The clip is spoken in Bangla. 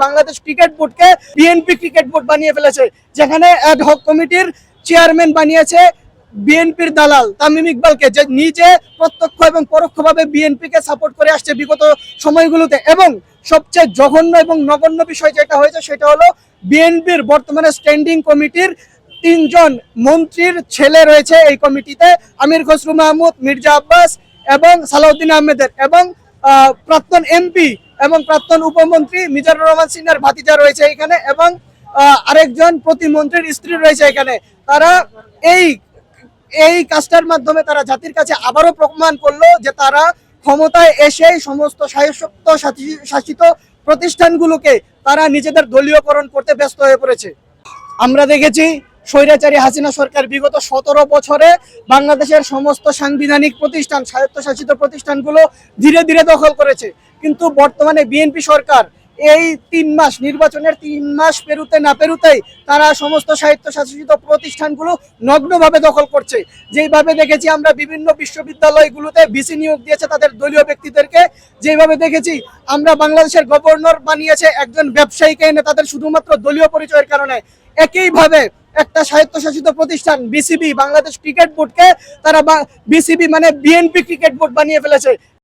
বাংলাদেশ ক্রিকেট বোর্ডকে বিএনপি ক্রিকেট বোর্ড বানিয়ে ফেলেছে, যেখানে অ্যাড হক কমিটির চেয়ারম্যান বানিয়েছে বিএনপির দালাল তামিম ইকবালকে, যে নিজে প্রত্যক্ষ এবং পরোক্ষভাবে বিএনপিকে সাপোর্ট করে আসছে বিগত সময়গুলোতে। এবং সবচেয়ে জঘন্য এবং নগণ্য বিষয় যেটা হয়েছে সেটা হলো বিএনপির বর্তমানে স্ট্যান্ডিং কমিটির 3 জন মন্ত্রীর ছেলে রয়েছে এই কমিটিতে, আমির খসরু মাহমুদ, মির্জা আব্বাস এবং সালাউদ্দিন আহমেদের, এবং প্রাক্তন এমপি এবং প্রাক্তন উপমন্ত্রী মিজানুর রহমান সিনহার ভাতিজা রয়েছে এখানে, এবং আরেকজন প্রতিমন্ত্রীর স্ত্রী রয়েছে এখানে। তারা এই কাজটার মাধ্যমে তারা জাতির কাছে আবারও প্রমাণ করলো যে তারা ক্ষমতায় এসে সমস্ত স্বায়ত্ত শাসিত প্রতিষ্ঠানগুলোকে তারা নিজেদের দলীয়করণ করতে ব্যস্ত হয়ে পড়েছে। আমরা দেখেছি স্বৈরাচারী হাসিনা সরকার বিগত 17 বছরে বাংলাদেশের সমস্ত সাংবিধানিক প্রতিষ্ঠান, স্বায়ত্তশাসিত প্রতিষ্ঠানগুলো ধীরে ধীরে দখল করেছে, কিন্তু বর্তমানে বিএনপি সরকার এই 3 মাস, নির্বাচনের 3 মাস পেরুতে না পেরুতেই তারা সমস্ত স্বায়ত্তশাসিত প্রতিষ্ঠানগুলো নগ্নভাবে দখল করছে। যেইভাবে দেখেছি আমরা বিভিন্ন বিশ্ববিদ্যালয়গুলোতে ভিসি নিয়োগ দিয়েছে তাদের দলীয় ব্যক্তিদেরকে, যেভাবে দেখেছি আমরা বাংলাদেশের গভর্নর বানিয়েছে একজন ব্যবসায়ীকে এনে তাদের শুধুমাত্র দলীয় পরিচয়ের কারণে। একইভাবে একটা স্বায়ত্তশাসিত প্রতিষ্ঠান বিসিবি, বাংলাদেশ ক্রিকেট বোর্ডকে তারা বিসিবি মানে বিএনপি ক্রিকেট বোর্ড বানিয়ে ফেলেছে।